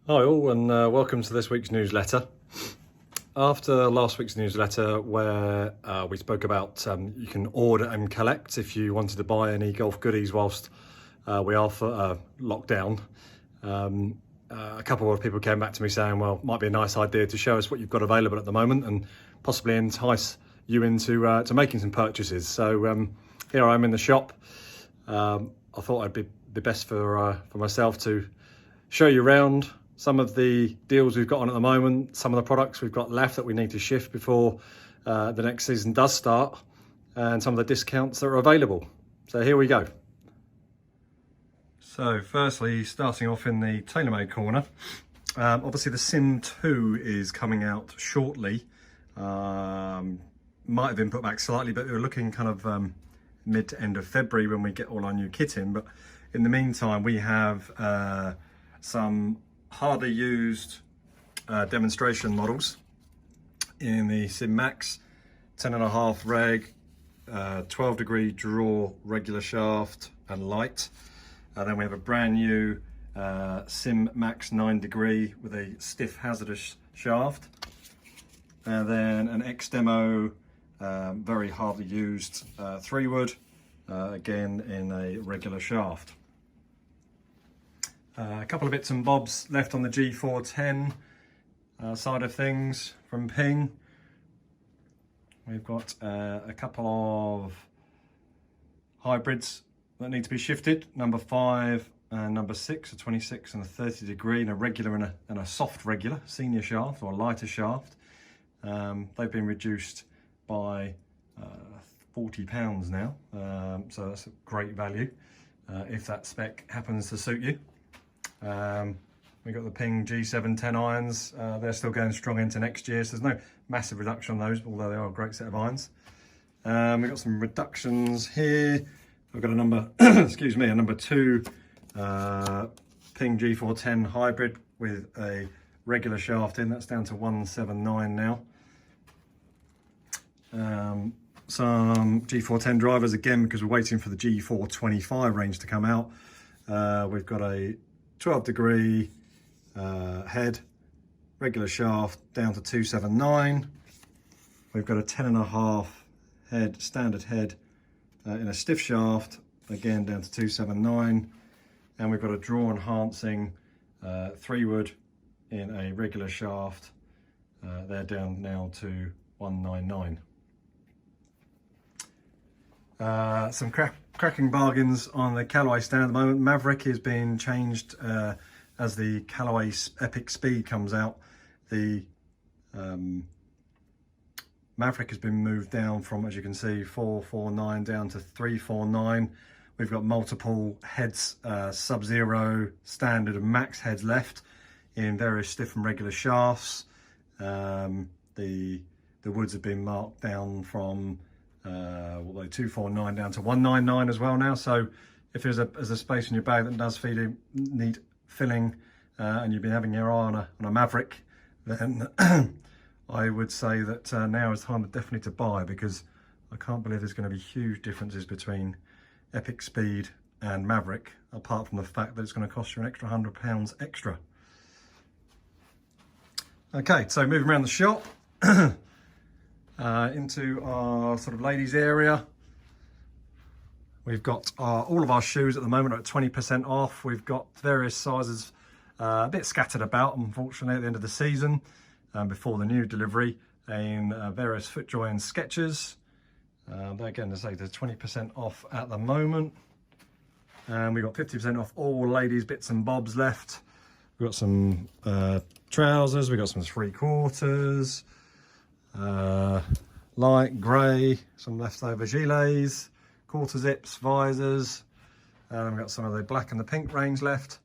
Hi all, and welcome to this week's newsletter. After last week's newsletter where we spoke about you can order and collect if you wanted to buy any golf goodies whilst we are for lockdown, a couple of people came back to me saying, well, it might be a nice idea to show us what you've got available at the moment and possibly entice you into to making some purchases. So here I am in the shop. I thought it'd be best for myself to show you around some of the deals we've got on at the moment, some of the products we've got left that we need to shift before the next season does start, and some of the discounts that are available. So here we go. So firstly, starting off in the TaylorMade corner, obviously the Sim 2 is coming out shortly. Might have been put back slightly, but we were looking kind of mid to end of February when we get all our new kit in. But in the meantime, we have some hardly used demonstration models in the Sim Max 10.5 reg, 12 degree draw, regular shaft and light. And then we have a brand new Sim Max 9 degree with a stiff hazardous shaft. And then an X-Demo, very hardly used 3-wood, again in a regular shaft. A couple of bits and bobs left on the G410 side of things from Ping. We've got a couple of hybrids that need to be shifted, number 5 and number 6, a 26 and a 30 degree, and a regular and a soft regular, senior shaft or a lighter shaft. They've been reduced by £40 now, so that's a great value if that spec happens to suit you. We've got the Ping G710 irons, they're still going strong into next year, so there's no massive reduction on those, although they are a great set of irons. We've got some reductions here. I've got a number, excuse me, a number 2 Ping G410 hybrid with a regular shaft in, that's down to 179 now. Some G410 drivers again, because we're waiting for the G425 range to come out. We've got a 12 degree head, regular shaft down to 279. We've got a 10.5 head, standard head in a stiff shaft, again down to 279. And we've got a draw enhancing 3-wood in a regular shaft. They're down now to 199. Some cracking bargains on the Callaway stand at the moment. Maverick is being changed as the Callaway Epic Speed comes out. The Maverick has been moved down from, as you can see, 449 down to 349. We've got multiple heads, Sub-Zero, standard and max heads left in various stiff and regular shafts. The woods have been marked down from 249 down to 199 as well now. So if there's a space in your bag that does need filling, and you've been having your eye on a Maverick, then I would say that now is time definitely to buy, because I can't believe there's going to be huge differences between Epic Speed and Maverick, apart from the fact that it's going to cost you an extra £100 extra. Okay, so moving around the shop. Into our sort of ladies area, we've got all of our shoes at the moment are at 20% off. We've got various sizes a bit scattered about, unfortunately, at the end of the season before the new delivery, in various FootJoy and Skechers. But again, as I say, there's 20% off at the moment, and we've got 50% off all ladies bits and bobs left. We've got some trousers, we've got some 3/4, light grey, some leftover gilets, quarter zips, visors, and we've got some of the black and the pink range left.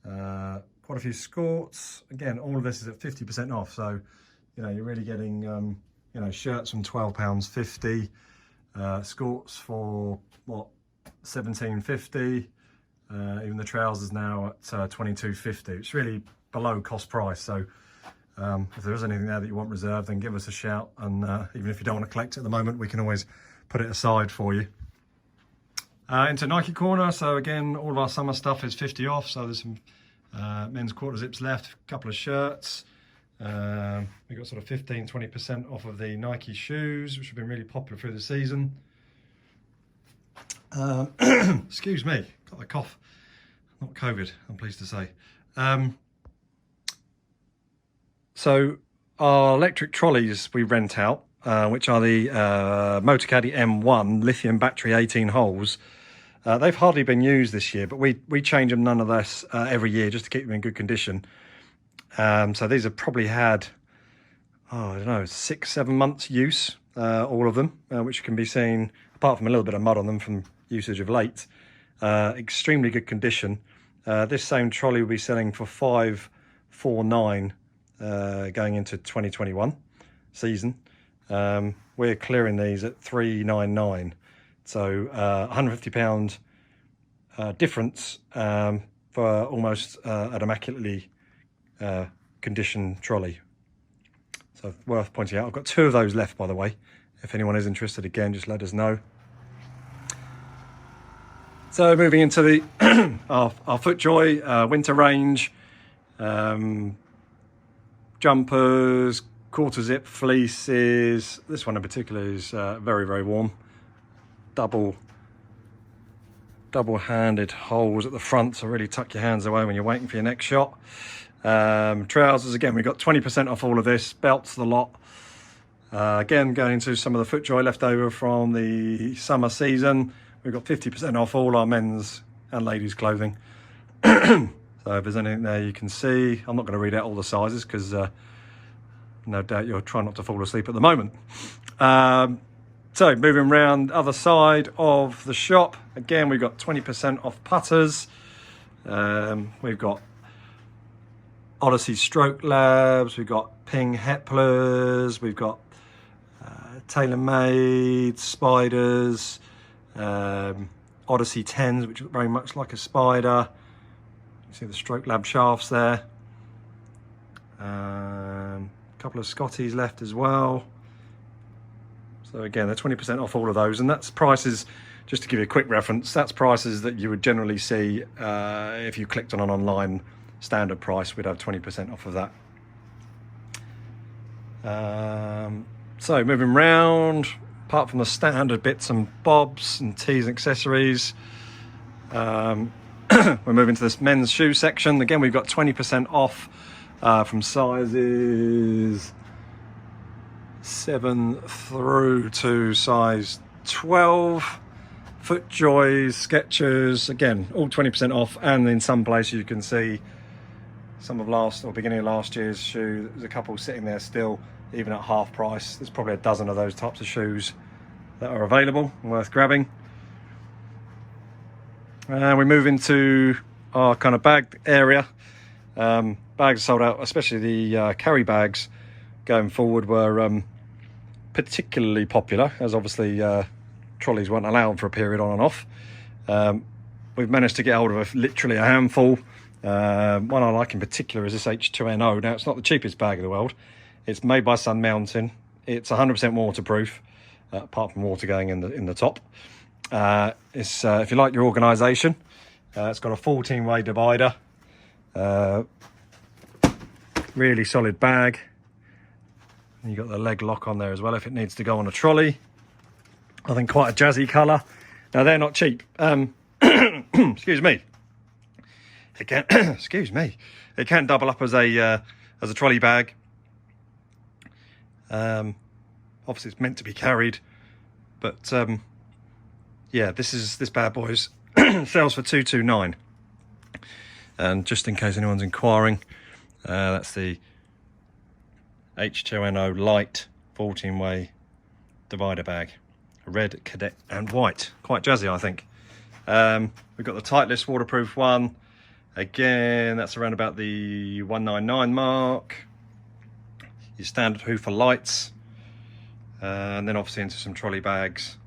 Quite a few skirts. Again, all of this is at 50% off, so you know, you're really getting you know, shirts from £12.50, skirts for what, £17.50, even the trousers now at £22.50. It's really below cost price, so if there is anything there that you want reserved, then give us a shout, and even if you don't want to collect it at the moment, we can always put it aside for you. Into Nike corner, so again, all of our summer stuff is 50 off, so there's some Men's quarter zips left, a couple of shirts. We got sort of 15-20% off of the Nike shoes, which have been really popular through the season. Excuse me, got a cough. Not COVID, I'm pleased to say. So our electric trolleys we rent out, which are the Motorcaddy M1 lithium battery 18 holes. They've hardly been used this year, but we change them nonetheless every year just to keep them in good condition. So these have probably had, I don't know, 6-7 months use, all of them, which can be seen, apart from a little bit of mud on them from usage of late. Extremely good condition. This same trolley will be selling for $549 going into 2021 season. We're clearing these at $399, so £150 difference for almost an immaculately conditioned trolley. So worth pointing out. I've got 2 of those left, by the way. If anyone is interested, again, just let us know. So moving into the our FootJoy winter range, jumpers, quarter zip fleeces. This one in particular is very, very warm. Double-handed holes at the front, so really tuck your hands away when you're waiting for your next shot. Trousers, again, we've got 20% off all of this. Belts, the lot. Again, going into some of the FootJoy left over from the summer season. We've got 50% off all our men's and ladies' clothing. So if there's anything there you can see, I'm not going to read out all the sizes because no doubt you're trying not to fall asleep at the moment. So moving around other side of the shop, again, we've got 20% off putters. We've got Odyssey Stroke Labs, we've got Ping Heplers, we've got TaylorMade Spiders, Odyssey 10s, which look very much like a spider. You see the Stroke Lab shafts there. A couple of Scotties left as well. So again, they're 20% off all of those, and that's prices, just to give you a quick reference, that's prices that you would generally see if you clicked on an online standard price. We'd have 20% off of that. So moving round, apart from the standard bits and bobs and tees and accessories, we're moving to this men's shoe section. Again, we've got 20% off from sizes 7 through to size 12. FootJoys, Skechers, again, all 20% off, and in some places you can see some of last or beginning of last year's shoe. There's a couple sitting there still, even at half price. There's probably a dozen of those types of shoes that are available and worth grabbing. And we move into our kind of bag area. Bags sold out, especially the carry bags going forward were particularly popular, as obviously trolleys weren't allowed for a period on and off. We've managed to get hold of literally a handful. One I like in particular is this H2NO. Now, it's not the cheapest bag in the world. It's made by Sun Mountain. It's 100% waterproof, apart from water going in the top. It's if you like your organisation, it's got a 14-way divider. Really solid bag. And you've got the leg lock on there as well if it needs to go on a trolley. I think quite a jazzy colour. Now, they're not cheap. Excuse me. It can excuse me. It can double up as a trolley bag. Obviously, it's meant to be carried, but yeah, this bad boy's sells for $229. And just in case anyone's inquiring, that's the H2NO Light 14-way divider bag, red, cadet, and white. Quite jazzy, I think. We've got the Titleist waterproof one. Again, that's around about the 199 mark. Your standard Hoofer lights, and then obviously into some trolley bags.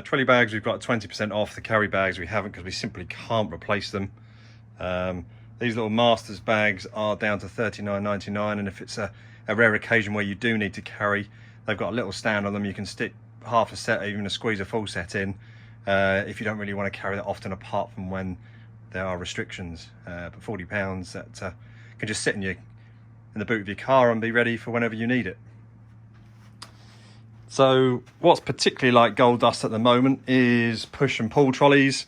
Trolley bags, we've got 20% off. The carry bags we haven't, because we simply can't replace them. These little Masters bags are down to $39.99, and if it's a rare occasion where you do need to carry, they've got a little stand on them. You can stick half a set, even squeeze a full set in, if you don't really want to carry that often, apart from when there are restrictions, but £40 that can just sit in the boot of your car and be ready for whenever you need it. So what's particularly like gold dust at the moment is push and pull trolleys.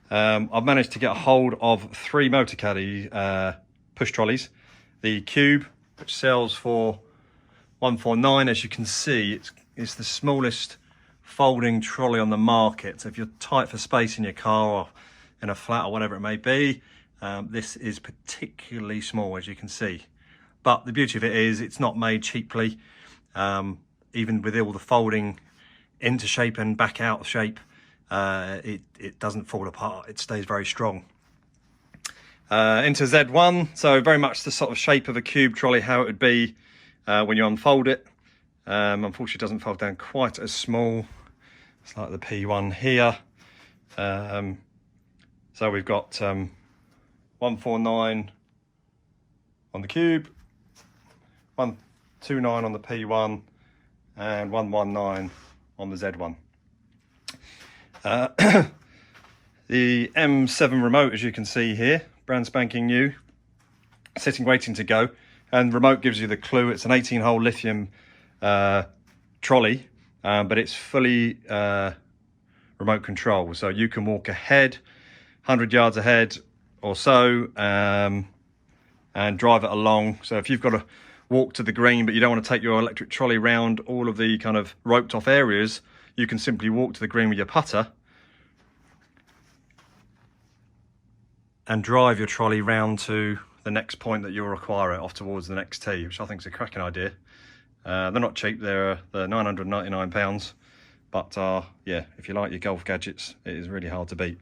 I've managed to get a hold of 3 Motorcaddy push trolleys. The Cube, which sells for £149, as you can see, it's the smallest folding trolley on the market. So if you're tight for space in your car or in a flat or whatever it may be, this is particularly small, as you can see. But the beauty of it is it's not made cheaply. Even with all the folding into shape and back out of shape, it doesn't fall apart. It stays very strong. Into Z1, so very much the sort of shape of a Cube trolley, how it would be when you unfold it. Unfortunately, it doesn't fold down quite as small. It's like the P1 here. So we've got 149 on the Cube, 129 on the P1, and 119 on the Z1. The M7 remote, as you can see here, brand spanking new, sitting waiting to go, and the remote gives you the clue. It's an 18-hole lithium trolley, but it's fully remote control, so you can walk ahead 100 yards ahead or so, and drive it along. So if you've got to walk to the green but you don't want to take your electric trolley round all of the kind of roped off areas, you can simply walk to the green with your putter and drive your trolley round to the next point that you'll require it, off towards the next tee, which I think is a cracking idea. They're not cheap, they're £999, but yeah, if you like your golf gadgets, it is really hard to beat.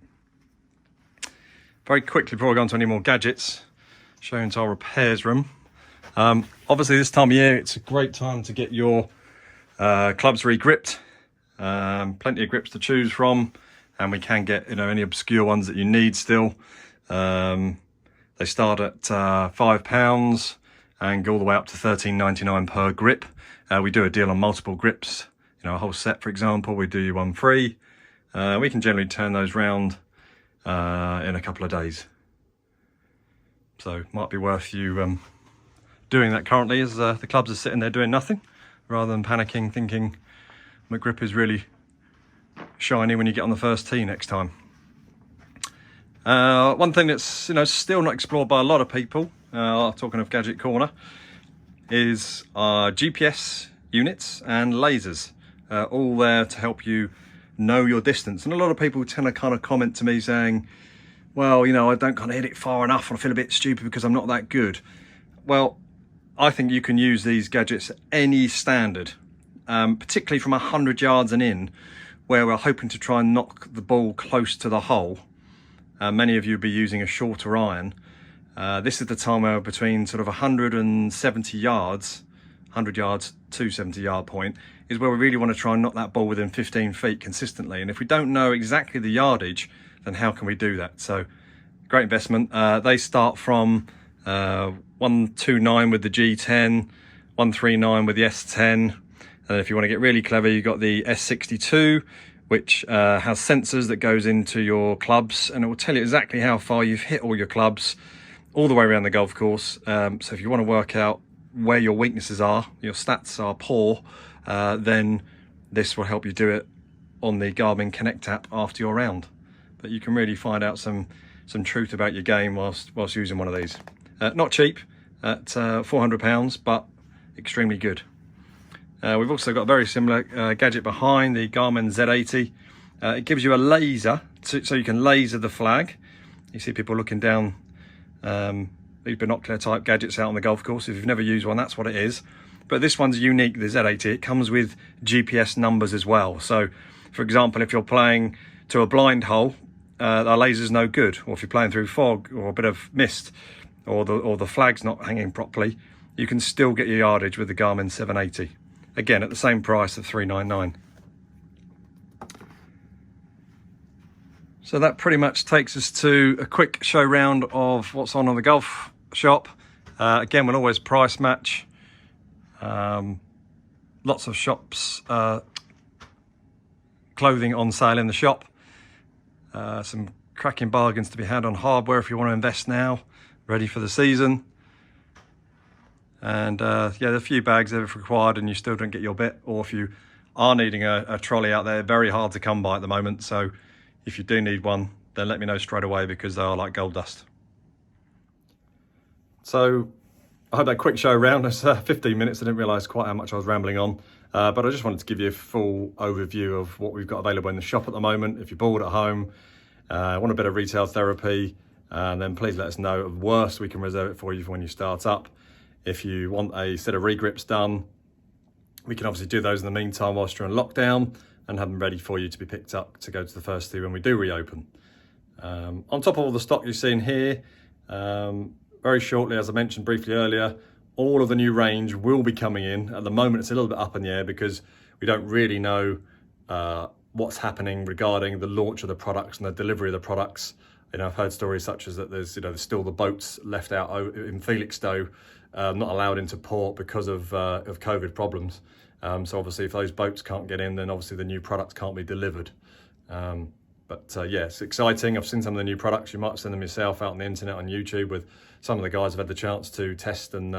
Very quickly, before I go on to any more gadgets, show into our repairs room. Obviously this time of year, it's a great time to get your clubs re-gripped. Plenty of grips to choose from, and we can get, you know, any obscure ones that you need still. They start at £5 and go all the way up to £13.99 per grip. We do a deal on multiple grips, you know, a whole set, for example. We do you one free. We can generally turn those round in a couple of days. So might be worth you doing that currently, as the clubs are sitting there doing nothing, rather than panicking thinking my grip is really shiny when you get on the first tee next time. One thing that's, you know, still not explored by a lot of people, talking of Gadget Corner, is GPS units and lasers, all there to help you know your distance. And a lot of people tend to kind of comment to me saying, well, you know, I don't kind of hit it far enough, and I feel a bit stupid because I'm not that good. Well, I think you can use these gadgets at any standard, particularly from 100 yards and in, where we're hoping to try and knock the ball close to the hole. Many of you will be using a shorter iron. This is the time where between sort of 170 yards, 100 yards to 70 yard point, is where we really want to try and knock that ball within 15 feet consistently. And if we don't know exactly the yardage, then how can we do that? So great investment. They start from 129 with the G10, 139 with the S10. And if you want to get really clever, you've got the S62, which has sensors that goes into your clubs, and it will tell you exactly how far you've hit all your clubs all the way around the golf course. So if you want to work out where your weaknesses are, your stats are poor, then this will help you do it on the Garmin Connect app after your round. But you can really find out some truth about your game whilst using one of these. Not cheap at £400, but extremely good. We've also got a very similar gadget behind, the Garmin Z80. It gives you a laser, so you can laser the flag. You see people looking down these binocular type gadgets out on the golf course. If you've never used one, that's what it is. But this one's unique, the Z80. It comes with GPS numbers as well. So, for example, if you're playing to a blind hole, our laser's no good. Or if you're playing through fog or a bit of mist, or the flag's not hanging properly, you can still get your yardage with the Garmin 780. Again, at the same price of $399. So that pretty much takes us to a quick show round of what's on the golf shop. Again, we'll always price match. Lots of shops, clothing on sale in the shop. Some cracking bargains to be had on hardware if you want to invest now, ready for the season. And yeah, there's a few bags there if required and you still don't get your bit, or if you are needing a trolley out there, very hard to come by at the moment. So if you do need one, then let me know straight away, because they are like gold dust. So I hope that quick show around. It's 15 minutes. I didn't realise quite how much I was rambling on. But I just wanted to give you a full overview of what we've got available in the shop at the moment. If you're bored at home, want a bit of retail therapy, then please let us know. At worst, we can reserve it for you for when you start up. If you want a set of regrips done, we can obviously do those in the meantime whilst you're in lockdown, and have them ready for you to be picked up to go to the first two when we do reopen. On top of all the stock you've seen here, very shortly, as I mentioned briefly earlier, all of the new range will be coming in. At the moment, it's a little bit up in the air because we don't really know what's happening regarding the launch of the products and the delivery of the products. You know, I've heard stories such as that there's still the boats left out in Felixstowe, not allowed into port because of COVID problems. So obviously, if those boats can't get in, then obviously the new products can't be delivered. But yeah, it's exciting. I've seen some of the new products. You might have seen them yourself out on the internet, on YouTube, with some of the guys have had the chance to test and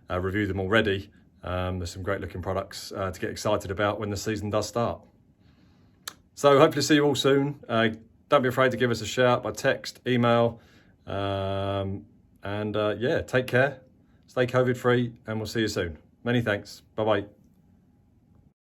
review them already. There's some great looking products to get excited about when the season does start. So hopefully see you all soon. Don't be afraid to give us a shout by text, email, and yeah, take care, stay COVID free, and we'll see you soon. Many thanks. Bye-bye.